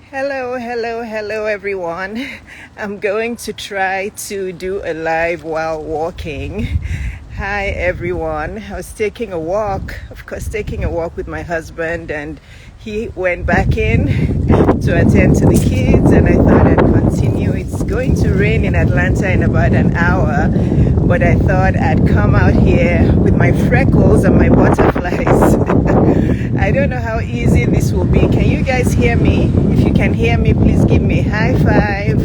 Hello, everyone. I'm going to try to do a live while walking. Hi, everyone. I was taking a walk with my husband, and he went back in to attend to the kids, and I thought I'd continue. It's going to rain in Atlanta in about an hour, but I thought I'd come out here with my freckles and my butterflies. I don't know how easy this will be. Can you guys hear me? If you can hear me, please give me a high five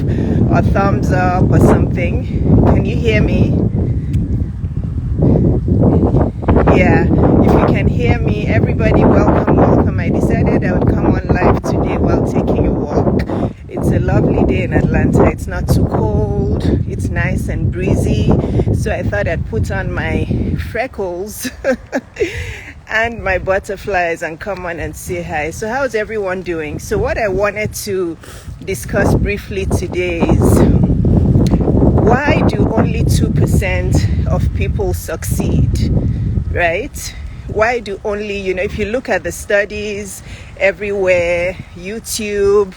or thumbs up or something. Can you hear me? Yeah, if you can hear me, everybody, welcome. I decided I would come on live today while taking a walk. It's a lovely day in Atlanta. It's not too cold. It's nice and breezy. So I thought I'd put on my freckles and my butterflies and come on and say hi. So how's everyone doing? So what I wanted to discuss briefly today is, why do only 2% of people succeed, right? Why do only, if you look at the studies everywhere, YouTube,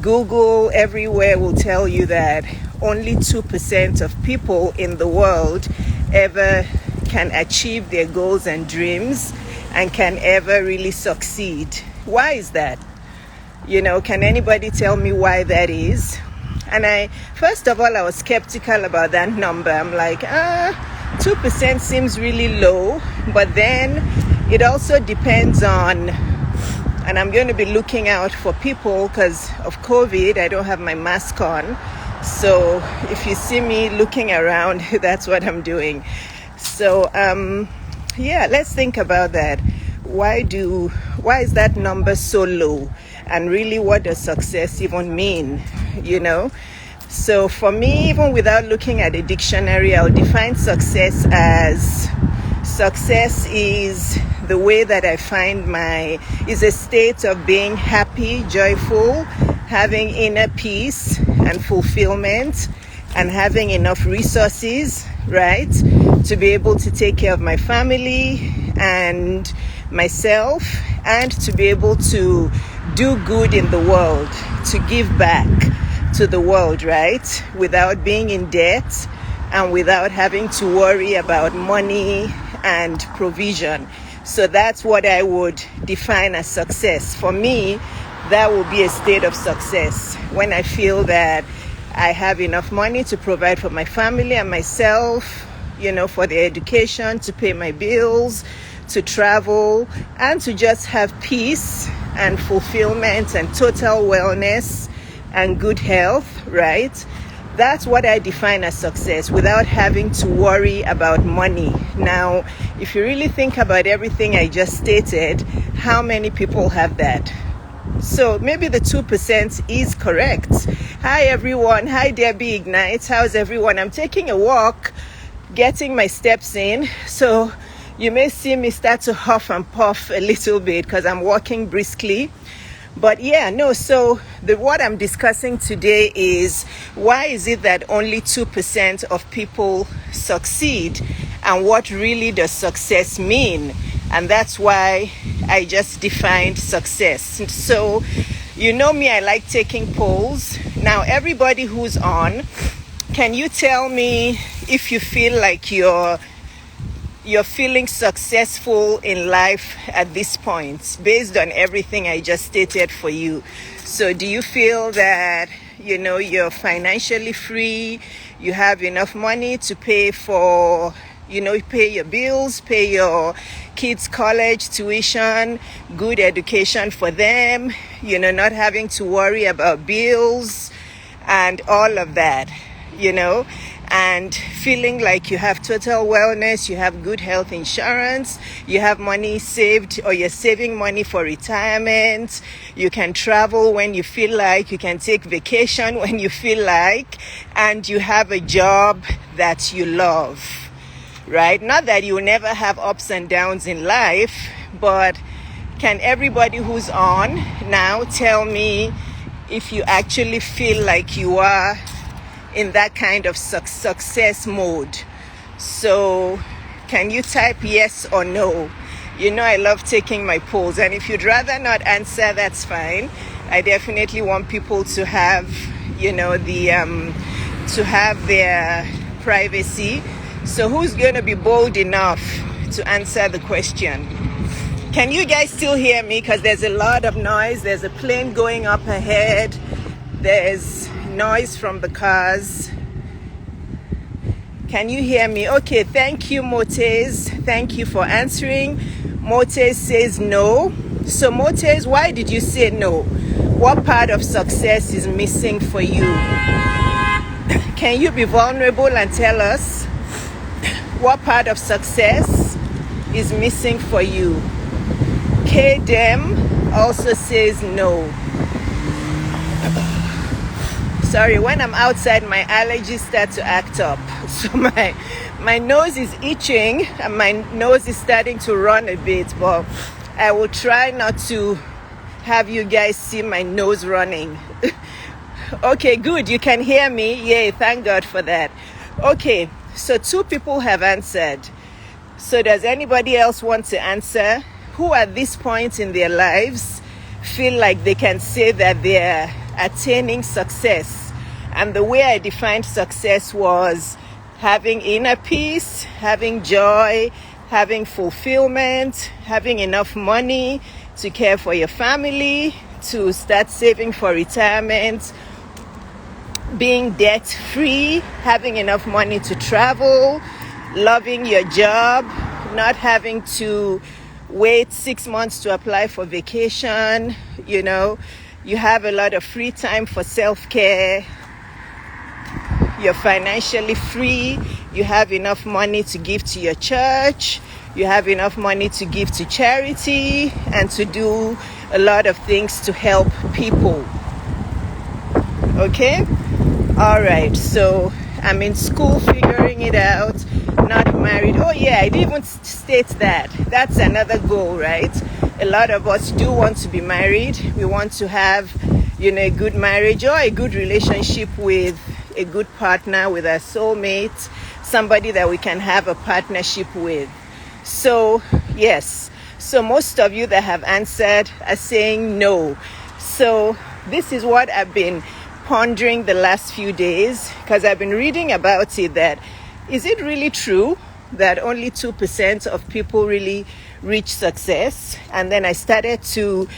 Google, everywhere will tell you that only 2% of people in the world ever can achieve their goals and dreams and can ever really succeed. Why is that? Can anybody tell me why that is? And first of all, I was skeptical about that number. I'm like, 2% seems really low, but then it also depends on, and I'm going to be looking out for people because of COVID. I don't have my mask on. So if you see me looking around, that's what I'm doing. So, let's think about that. Why is that number so low? And really, what does success even mean? So for me, even without looking at a dictionary, I'll define success as, success is the way that I find is a state of being happy, joyful, having inner peace and fulfillment, and having enough resources, right, to be able to take care of my family and myself, and to be able to do good in the world, to give back to the world, right, without being in debt and without having to worry about money and provision. So that's what I would define as success. For me, that will be a state of success when I feel that I have enough money to provide for my family and myself, for their education, to pay my bills, to travel, and to just have peace and fulfillment and total wellness and good health, right? That's what I define as success, without having to worry about money. Now, if you really think about everything I just stated, how many people have that? So maybe the 2% is correct. Hi, everyone. Hi, Debbie Ignite. How's everyone? I'm taking a walk, getting my steps in. So you may see me start to huff and puff a little bit because I'm walking briskly. But so what I'm discussing today is, why is it that only 2% of people succeed, and what really does success mean? And that's why I just defined success. So, me, I like taking polls. Now, everybody who's on, can you tell me if you feel like you're feeling successful in life at this point, based on everything I just stated for you? So do you feel that, you're financially free, you have enough money to pay for, pay your bills, pay your kids' college tuition, good education for them, not having to worry about bills and all of that, and feeling like you have total wellness, you have good health insurance, you have money saved, or you're saving money for retirement, you can travel when you feel like, you can take vacation when you feel like, and you have a job that you love, right? Not that you will never have ups and downs in life, but can everybody who's on now tell me if you actually feel like you are in that kind of success mode? So can you type yes or no? I love taking my polls, and if you'd rather not answer, that's fine. I definitely want people to have, to have their privacy. So who's going to be bold enough to answer the question? Can you guys still hear me? Because there's a lot of noise. There's a plane going up ahead. There's noise from the cars. Can you hear me? Okay, thank you, Motes. Thank you for answering. Motes says no. So Motes, why did you say no? What part of success is missing for you? Can you be vulnerable and tell us what part of success is missing for you? K-Dem also says no. Sorry, when I'm outside, my allergies start to act up. So my nose is itching and my nose is starting to run a bit, but I will try not to have you guys see my nose running. Okay, good. You can hear me. Yay, thank God for that. Okay, so 2 people have answered. So does anybody else want to answer? Who at this point in their lives feel like they can say that they're attaining success? And the way I defined success was having inner peace, having joy, having fulfillment, having enough money to care for your family, to start saving for retirement, being debt-free, having enough money to travel, loving your job, not having to wait 6 months to apply for vacation, you have a lot of free time for self-care, you're financially free, you have enough money to give to your church, you have enough money to give to charity and to do a lot of things to help people. Okay? All right, so I'm in school figuring it out, not married. Oh yeah, I didn't even state that. That's another goal, right? A lot of us do want to be married. We want to have, a good marriage or a good relationship with a good partner, with a soulmate, somebody that we can have a partnership with. So, yes. So most of you that have answered are saying no. So this is what I've been pondering the last few days, because I've been reading about it, that is it really true that only 2% of people really reach success? And then I started to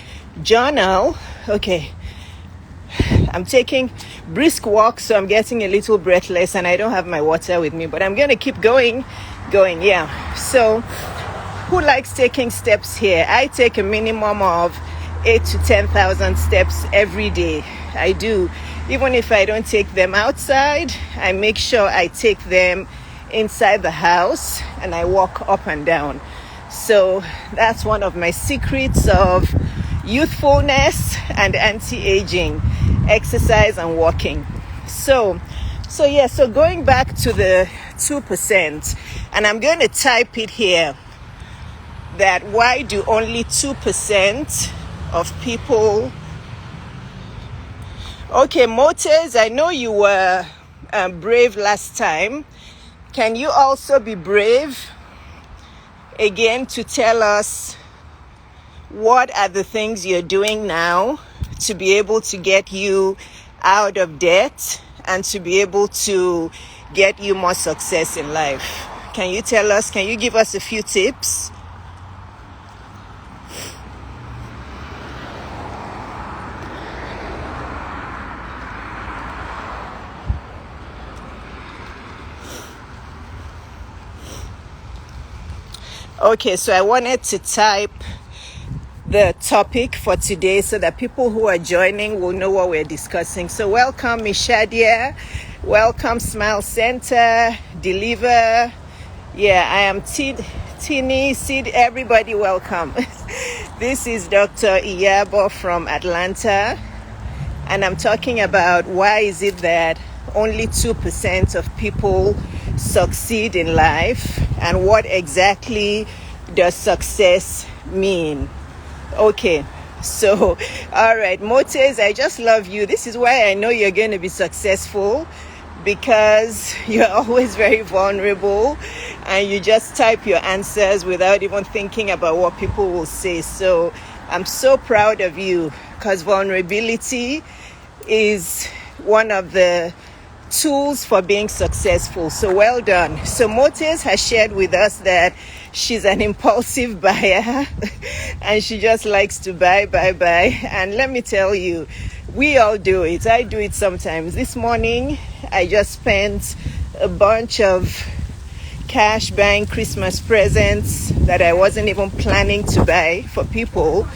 journal. Okay, I'm taking brisk walks, so I'm getting a little breathless and I don't have my water with me, but I'm going to keep going. Yeah. So who likes taking steps here? I take a minimum of 8 to 10,000 steps every day. I do. Even if I don't take them outside, I make sure I take them inside the house and I walk up and down. So that's one of my secrets of youthfulness and anti-aging: exercise and walking. So going back to the 2%, and I'm going to type it here, that why do only 2% of people... Okay, Motes, I know you were brave last time. Can you also be brave again to tell us what are the things you're doing now to be able to get you out of debt and to be able to get you more success in life? Can you tell us, can you give us a few tips? Okay, so I wanted to type the topic for today so that people who are joining will know what we're discussing. So welcome, Mishadia. Welcome, Smile Center, Deliver. Yeah, I am Tini, Sid, everybody welcome. This is Dr. Iyabo from Atlanta, and I'm talking about why is it that only 2% of people succeed in life, and what exactly does success mean? Okay, so all right, Motes, I just love you. This is why I know you're going to be successful, because you're always very vulnerable and you just type your answers without even thinking about what people will say. So I'm so proud of you. because vulnerability is one of the tools for being successful. So well done. So Motes has shared with us that she's an impulsive buyer and she just likes to buy. And let me tell you, we all do it. I do it sometimes. This morning, I just spent a bunch of cash buying Christmas presents that I wasn't even planning to buy for people.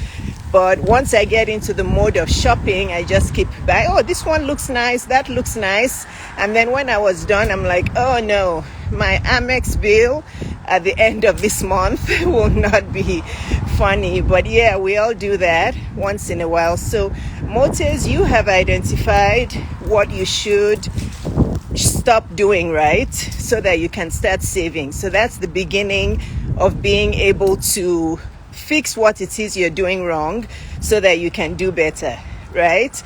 But once I get into the mode of shopping, I just keep buying. Oh, this one looks nice. That looks nice. And then when I was done, I'm like, oh no, my Amex bill at the end of this month will not be funny. But yeah, we all do that once in a while. So Motes, you have identified what you should stop doing, right? So that you can start saving. So that's the beginning of being able to fix what it is you're doing wrong so that you can do better, right?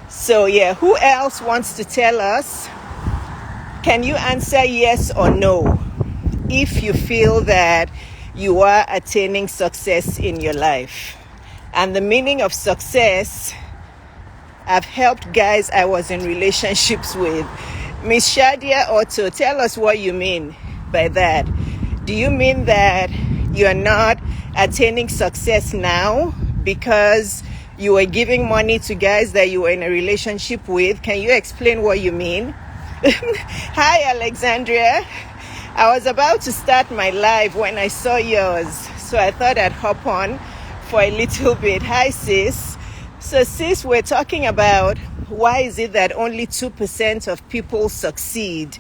So yeah, who else wants to tell us? Can you answer yes or no if you feel that you are attaining success in your life? And the meaning of success, I've helped guys I was in relationships with. Miss Shadia Otto, tell us what you mean by that. Do you mean that you're not attaining success now because you were giving money to guys that you were in a relationship with? Can you explain what you mean? Hi, Alexandria. I was about to start my live when I saw yours, so I thought I'd hop on for a little bit. Hi, sis. So, sis, we're talking about why is it that only 2% of people succeed,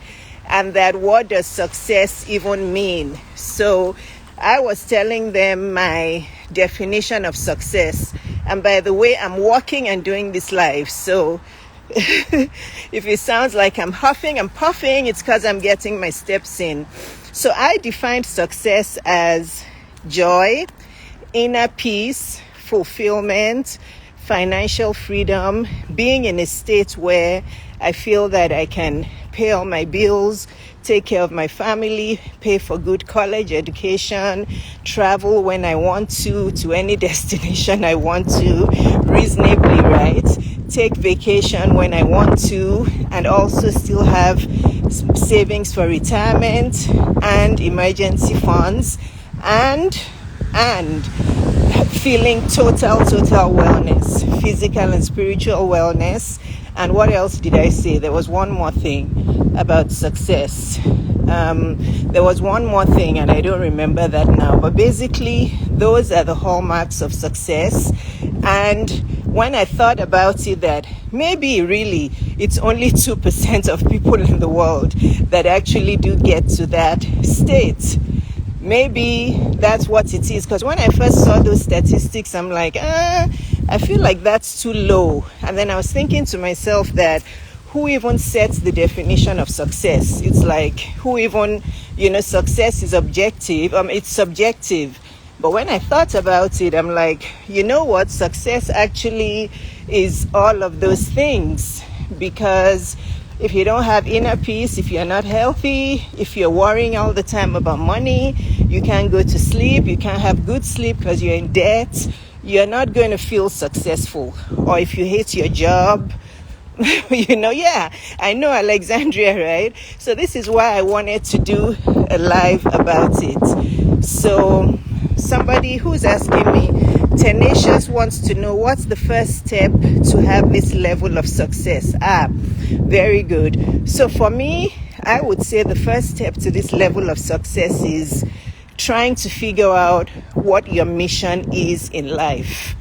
and that what does success even mean? So I was telling them my definition of success. And by the way, I'm walking and doing this live. So if it sounds like I'm huffing and puffing, it's because I'm getting my steps in. So I defined success as joy, inner peace, fulfillment, financial freedom, being in a state where I feel that I can pay all my bills, take care of my family, pay for good college education, travel when I want to any destination I want to, reasonably, right? Take vacation when I want to, and also still have savings for retirement and emergency funds, and feeling total wellness, physical and spiritual wellness. And what else did I say? There was one more thing about success. There was one more thing, and I don't remember that now. But basically, those are the hallmarks of success. And when I thought about it, that maybe really it's only 2% of people in the world that actually do get to that state. Maybe that's what it is. Because when I first saw those statistics, I'm like, I feel like that's too low. And then I was thinking to myself that who even sets the definition of success? It's like, who even, success is objective. It's subjective. But when I thought about it, I'm like, you know what? Success actually is all of those things. Because if you don't have inner peace, if you're not healthy, if you're worrying all the time about money, you can't go to sleep, you can't have good sleep because you're in debt, you're not going to feel successful. Or if you hate your job, I know, Alexandria, right? So this is why I wanted to do a live about it. So somebody who's asking me, Tenacious wants to know, what's the first step to have this level of success? Very good. So for me, I would say the first step to this level of success is trying to figure out what your mission is in life.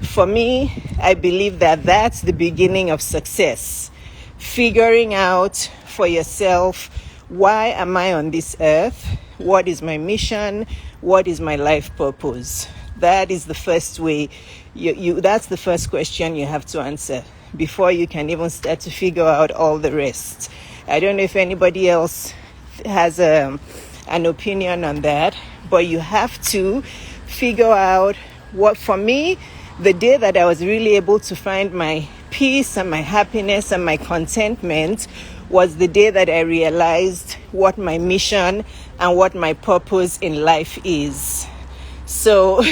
For me, I believe that that's the beginning of success. Figuring out for yourself, why am I on this earth? What is my mission? What is my life purpose? That is the first way. That's the first question you have to answer before you can even start to figure out all the rest. I don't know if anybody else has an opinion on that, but you have to figure out what, for me, the day that I was really able to find my peace and my happiness and my contentment was the day that I realized what my mission and what my purpose in life is. So,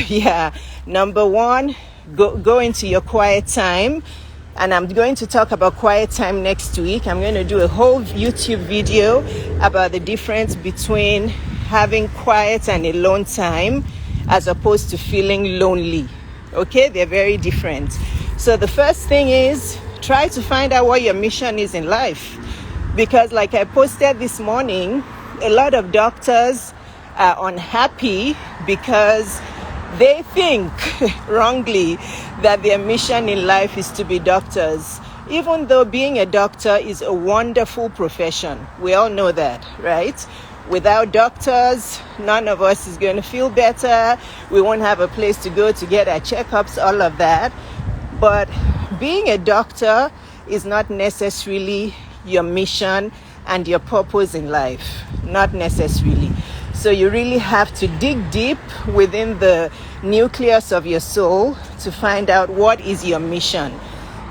number one, go into your quiet time. And I'm going to talk about quiet time next week. I'm going to do a whole YouTube video about the difference between having quiet and alone time as opposed to feeling lonely. Okay, they're very different. So the first thing is try to find out what your mission is in life. Because like I posted this morning, a lot of doctors are unhappy because they think wrongly that their mission in life is to be doctors, even though being a doctor is a wonderful profession. We all know that, right? Without doctors, none of us is going to feel better. We won't have a place to go to get our checkups, all of that. But being a doctor is not necessarily your mission and your purpose in life. Not necessarily. So you really have to dig deep within the nucleus of your soul to find out what is your mission.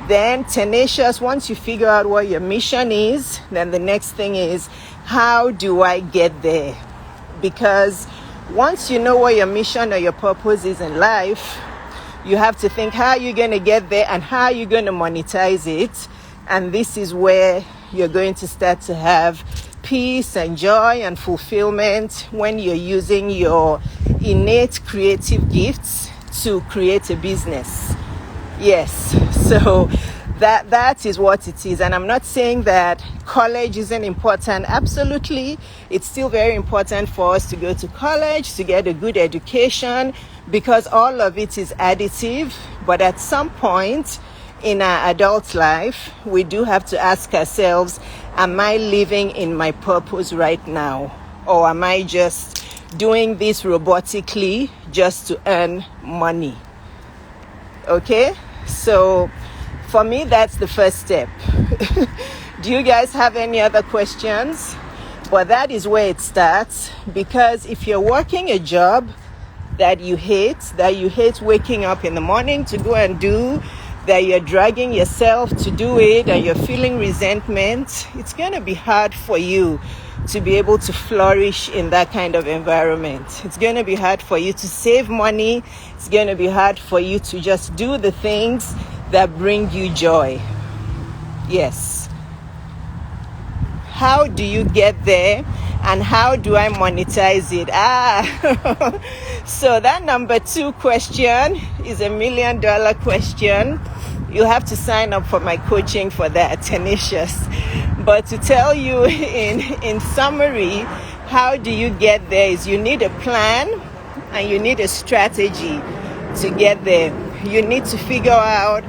Then tenacious, once you figure out what your mission is, then the next thing is, how do I get there? Because once you know what your mission or your purpose is in life, you have to think, how are you going to get there and how are you going to monetize it? And this is where you're going to start to have peace and joy and fulfillment when you're using your innate creative gifts to create a business. Yes, so that is what it is. And I'm not saying that college isn't important. Absolutely, it's still very important for us to go to college to get a good education, because all of it is additive. But at some point in our adult life, we do have to ask ourselves, am I living in my purpose right now? Or am I just doing this robotically just to earn money? Okay, so for me, that's the first step. Do you guys have any other questions? But that is where it starts, because if you're working a job that you hate waking up in the morning to go and do, that you're dragging yourself to do it and you're feeling resentment, it's going to be hard for you to be able to flourish in that kind of environment. It's going to be hard for you to save money. It's going to be hard for you to just do the things that bring you joy. Yes. How do you get there and how do I monetize it? So that number 2 question is $1 million question. You have to sign up for my coaching for that, tenacious. But to tell you in summary, how do you get there is you need a plan and you need a strategy to get there. You need to figure out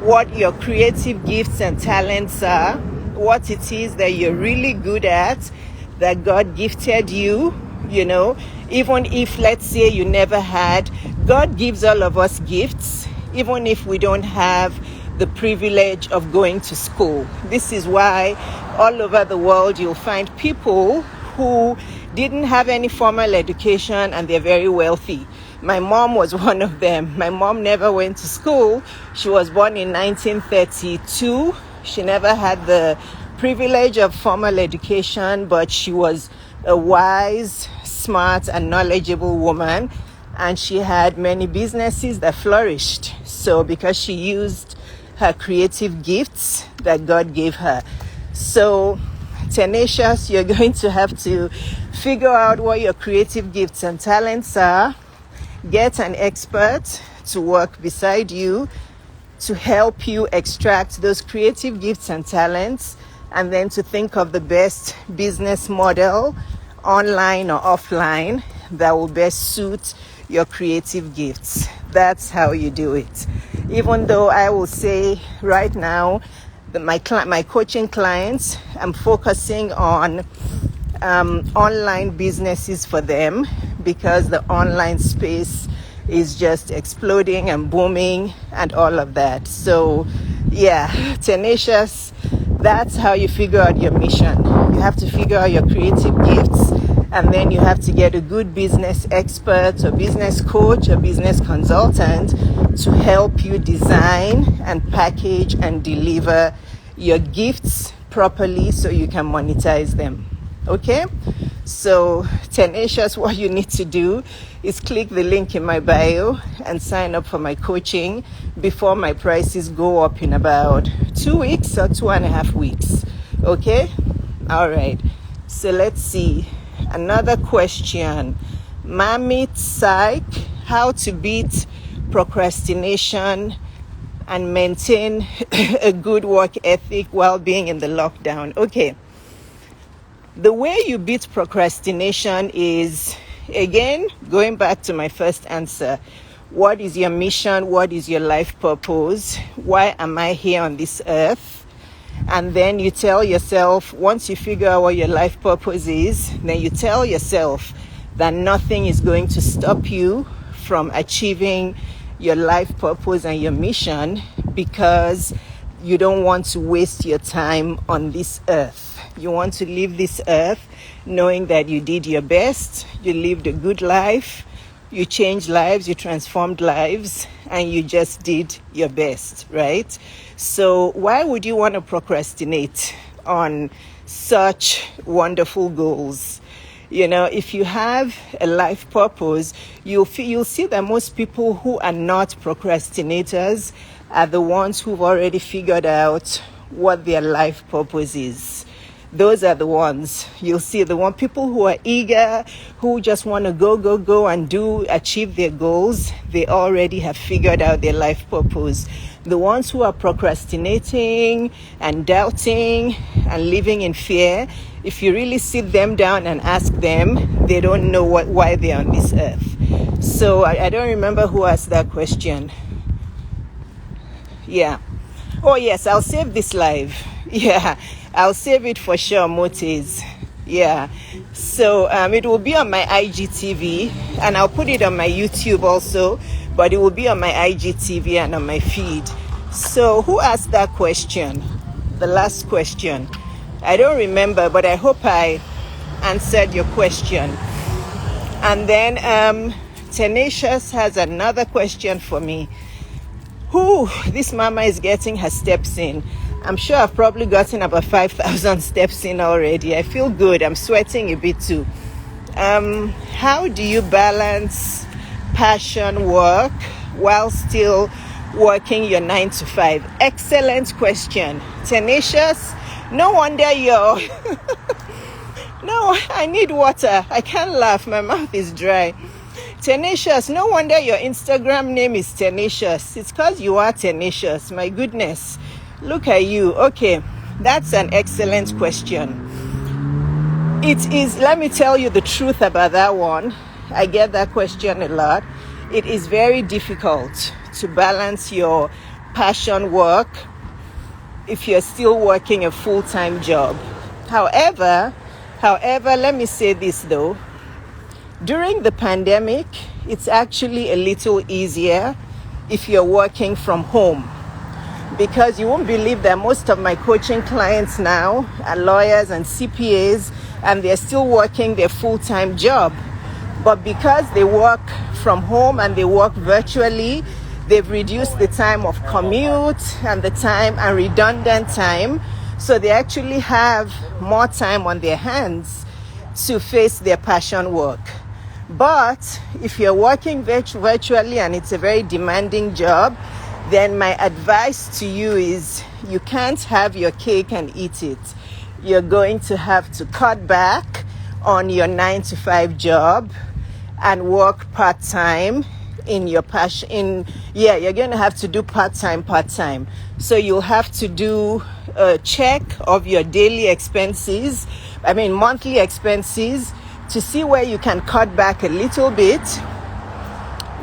what your creative gifts and talents are, what it is that you're really good at, that God gifted you, even if, let's say, you never had. God gives all of us gifts, even if we don't have the privilege of going to school. This is why all over the world you'll find people who didn't have any formal education and they're very wealthy. My mom was one of them. My mom never went to school. She was born in 1932. She never had the privilege of formal education, but she was a wise, smart, and knowledgeable woman. And she had many businesses that flourished. So because she used her creative gifts that God gave her. So tenacious, you're going to have to figure out what your creative gifts and talents are. Get an expert to work beside you to help you extract those creative gifts and talents, and then to think of the best business model, online or offline, that will best suit your creative gifts. That's how you do it. Even though I will say right now that my coaching clients, I'm focusing on online businesses for them, because the online space is just exploding and booming and all of that. So yeah, tenacious, that's how you figure out your mission. You have to figure out your creative gifts, and then you have to get a good business expert or business coach or business consultant to help you design and package and deliver your gifts properly so you can monetize them. Okay? So tenacious, what you need to do is click the link in my bio and sign up for my coaching before my prices go up in about 2 weeks or 2.5 weeks. Okay? All right. So let's see. Another question. Mamit Psych, how to beat procrastination and maintain a good work ethic while being in the lockdown. Okay. The way you beat procrastination is, again, going back to my first answer. What is your mission? What is your life purpose? Why am I here on this earth? And then you tell yourself, once you figure out what your life purpose is, then you tell yourself that nothing is going to stop you from achieving your life purpose and your mission, because you don't want to waste your time on this earth. You want to leave this earth knowing that you did your best, you lived a good life, you changed lives, you transformed lives, and you just did your best, right? So why would you want to procrastinate on such wonderful goals? You know, if you have a life purpose, you'll see that most people who are not procrastinators are the ones who've already figured out what their life purpose is. Those are the ones you'll see, people who are eager, who just want to go and achieve their goals. They already have figured out their life purpose. The ones who are procrastinating and doubting and living in fear, if you really sit them down and ask them, they don't know why they're on this earth. So I don't remember who asked that question. Yeah. Oh yes, I'll save this live. Yeah, I'll save it for sure, Motes. Yeah. So it will be on my IGTV, and I'll put it on my YouTube also, but it will be on my IGTV and on my feed. So who asked that question? The last question. I don't remember, but I hope I answered your question. And then Tenacious has another question for me. This mama is getting her steps in. I'm sure I've probably gotten about 5,000 steps in already. I feel good. I'm sweating a bit too. How do you balance passion work while still working your 9 to 5? Excellent question. Tenacious, no wonder you're... No, I need water. I can't laugh. My mouth is dry. Tenacious, no wonder your Instagram name is Tenacious. It's because you are tenacious. My goodness. Look at you. Okay, that's an excellent question. It is, let me tell you the truth about that one. I get that question a lot. It is very difficult to balance your passion work if you're still working a full-time job. However, let me say this though. During the pandemic, it's actually a little easier if you're working from home, because you won't believe that most of my coaching clients now are lawyers and CPAs, and they're still working their full-time job. But because they work from home and they work virtually, they've reduced the time of commute and the time and redundant time. So they actually have more time on their hands to face their passion work. But if you're working virtually and it's a very demanding job, then my advice to you is you can't have your cake and eat it. You're going to have to cut back on your 9 to 5 job and work part-time in your passion. You're going to have to do part-time. So you'll have to do a check of your monthly expenses, to see where you can cut back a little bit,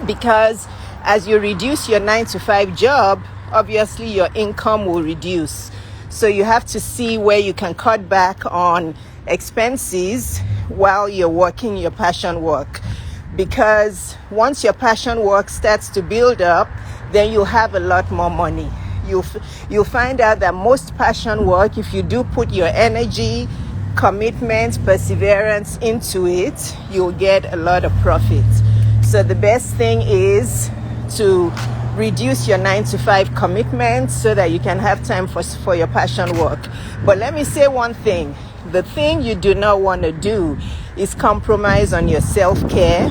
because as you reduce your 9 to 5 job, obviously your income will reduce. So you have to see where you can cut back on expenses while you're working your passion work. Because once your passion work starts to build up, then you'll have a lot more money. You'll find out that most passion work, if you do put your energy, commitment, perseverance into it, you'll get a lot of profit. So the best thing is to reduce your 9 to 5 commitment so that you can have time for your passion work. But let me say one thing. The thing you do not want to do is compromise on your self-care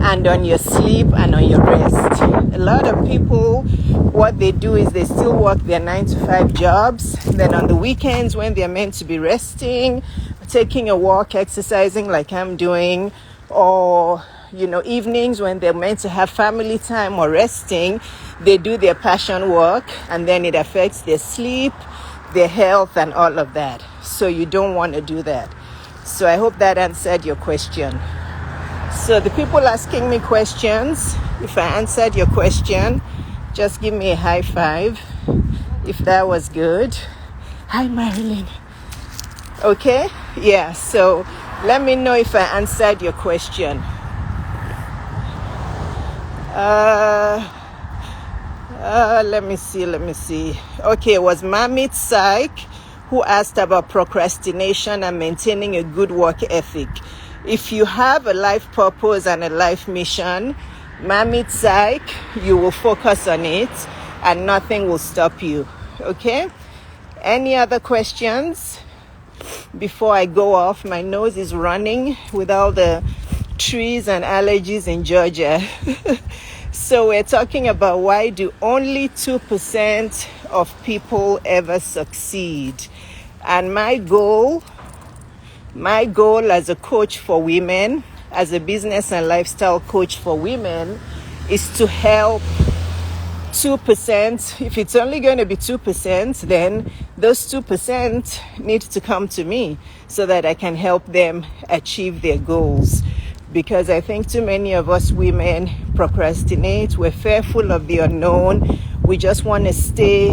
and on your sleep and on your rest. A lot of people, what they do is they still work their 9-to-5 jobs. Then on the weekends when they're meant to be resting, taking a walk, exercising like I'm doing, or evenings when they're meant to have family time or resting, they do their passion work, and then it affects their sleep, their health, and all of that. So you don't want to do that. So I hope that answered your question. So the people asking me questions, if I answered your question, just give me a high five if that was good. Hi, Marilyn. Okay? Yeah, so let me know if I answered your question. Let me see. Okay, it was Mamit Saik who asked about procrastination and maintaining a good work ethic. If you have a life purpose and a life mission, Mamit Saik, you will focus on it and nothing will stop you. Okay? Any other questions before I go off? My nose is running with all the trees and allergies in Georgia. So we're talking about why do only 2% of people ever succeed. And my goal as a coach for women, as a business and lifestyle coach for women, is to help 2%. If it's only going to be 2%, then those 2% need to come to me so that I can help them achieve their goals. Because I think too many of us women procrastinate. We're fearful of the unknown. We just want to stay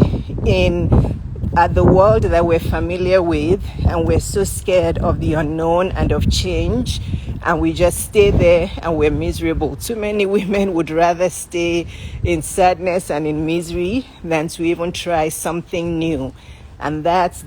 at the world that we're familiar with, and we're so scared of the unknown and of change, and we just stay there and we're miserable. Too many women would rather stay in sadness and in misery than to even try something new. And that's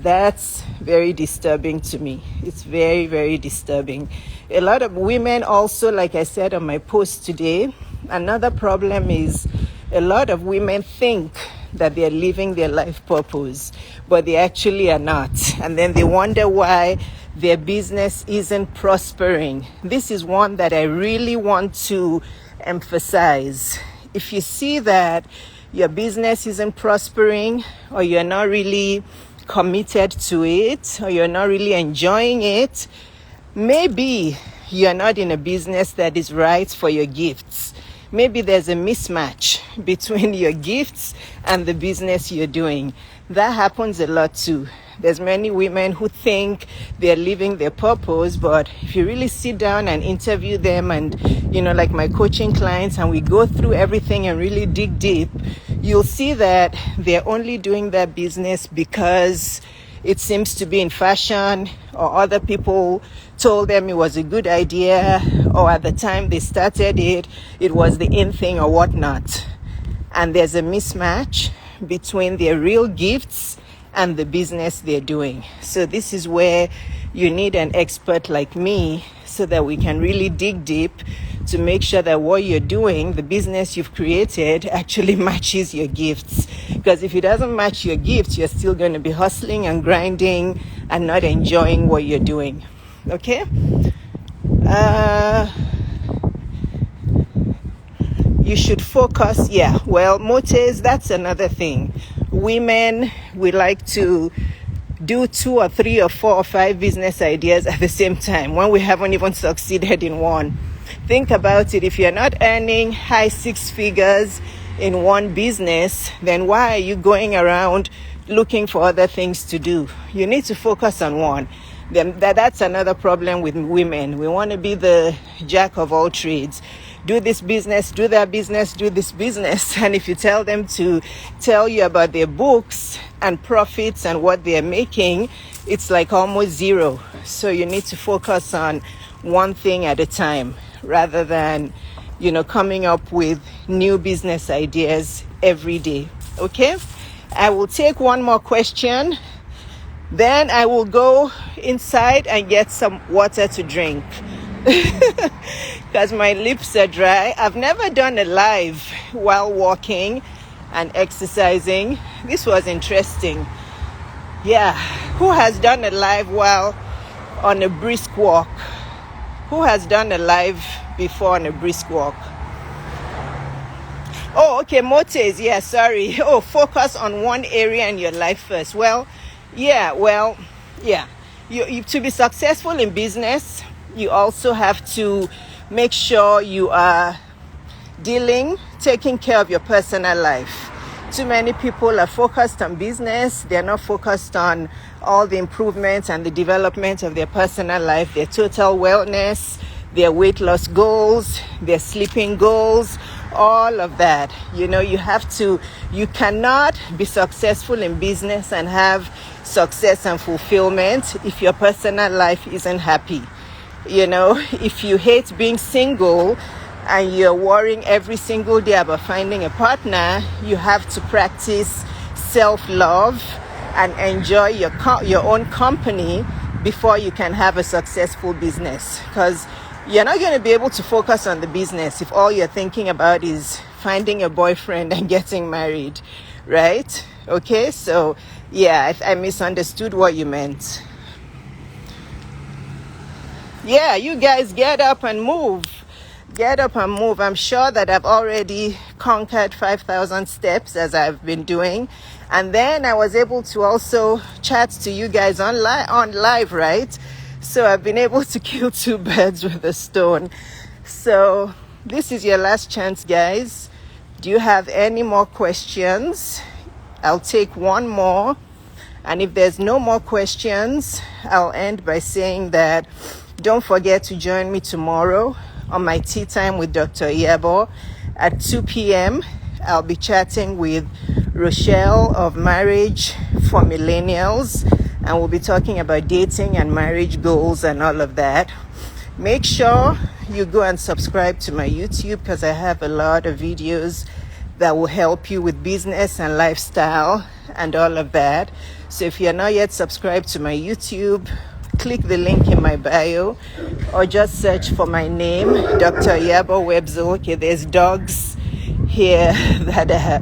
very disturbing to me. It's very, very disturbing. A lot of women also, like I said on my post today, another problem is a lot of women think that they're living their life purpose, but they actually are not. And then they wonder why their business isn't prospering. This is one that I really want to emphasize. If you see that your business isn't prospering, or you're not really committed to it, or you're not really enjoying it, maybe you're not in a business that is right for your gifts. Maybe there's a mismatch between your gifts and the business you're doing. That happens a lot too. There's many women who think they're living their purpose, but if you really sit down and interview them and, like my coaching clients, and we go through everything and really dig deep, you'll see that they're only doing that business because it seems to be in fashion, or other people told them it was a good idea, or at the time they started it, it was the in thing or whatnot. And there's a mismatch between their real gifts and the business they're doing. So this is where you need an expert like me so that we can really dig deep to make sure that what you're doing, the business you've created, actually matches your gifts. Because if it doesn't match your gifts, you're still going to be hustling and grinding and not enjoying what you're doing. Okay? You should focus. Yeah, well, motives, that's another thing. Women, we like to do 2 or 3 or 4 or 5 business ideas at the same time when we haven't even succeeded in one. Think about it. If you're not earning high 6 figures in one business, then why are you going around looking for other things to do? You need to focus on one. Then that's another problem with women. We want to be the jack of all trades. Do this business, do that business, do this business. And if you tell them to tell you about their books and profits and what they're making, it's like almost zero. So you need to focus on one thing at a time rather than, coming up with new business ideas every day. Okay? I will take one more question. Then I will go inside and get some water to drink. Because my lips are dry. I've never done a live while walking and exercising. This was interesting. Yeah, who has done a live while on a brisk walk? Who has done a live before on a brisk walk? Oh, okay, motes. Yeah, sorry. Oh, focus on one area in your life first. Well, yeah. You to be successful in business, you also have to make sure you are taking care of your personal life. Too many people are focused on business. They're not focused on all the improvements and the development of their personal life, their total wellness, their weight loss goals, their sleeping goals, all of that. You cannot be successful in business and have success and fulfillment if your personal life isn't happy. If you hate being single and you're worrying every single day about finding a partner, you have to practice self-love and enjoy your own company before you can have a successful business, because you're not going to be able to focus on the business if all you're thinking about is finding a boyfriend and getting married, right? Okay, so yeah, I misunderstood what you meant. Yeah, you guys get up and move. I'm sure that I've already conquered 5,000 steps as I've been doing. And then I was able to also chat to you guys on live, right? So I've been able to kill 2 birds with a stone. So this is your last chance, guys. Do you have any more questions? I'll take one more. And if there's no more questions, I'll end by saying that don't forget to join me tomorrow on my tea time with Dr. Iyabo at 2 p.m. I'll be chatting with Rochelle of Marriage for Millennials, and we'll be talking about dating and marriage goals and all of that. Make sure you go and subscribe to my YouTube, because I have a lot of videos that will help you with business and lifestyle and all of that. So if you're not yet subscribed to my YouTube, click the link in my bio or just search for my name, Dr. Iyabo Webzo. Okay, there's dogs here that are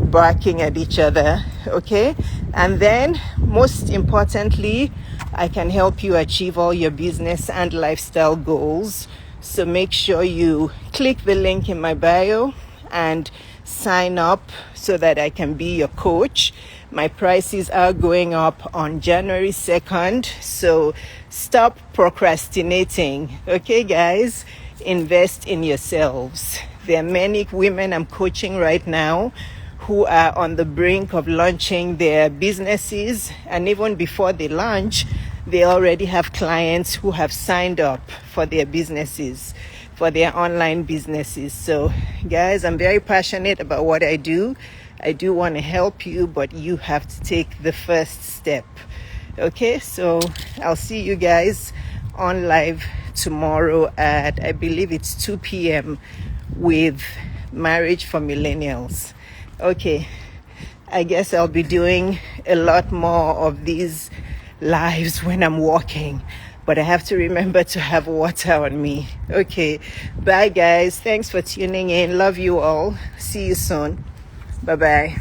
barking at each other, okay? And then, most importantly, I can help you achieve all your business and lifestyle goals. So make sure you click the link in my bio and sign up so that I can be your coach. My prices are going up on January 2nd, so stop procrastinating. Okay, guys? Invest in yourselves. There are many women I'm coaching right now who are on the brink of launching their businesses, and even before they launch, they already have clients who have signed up for their businesses, for their online businesses. So, guys, I'm very passionate about what I do. I do want to help you, but you have to take the first step. Okay, so I'll see you guys on live tomorrow at, I believe it's 2 p.m. with Marriage for Millennials. Okay, I guess I'll be doing a lot more of these lives when I'm walking, but I have to remember to have water on me. Okay, bye guys. Thanks for tuning in. Love you all. See you soon. Bye-bye.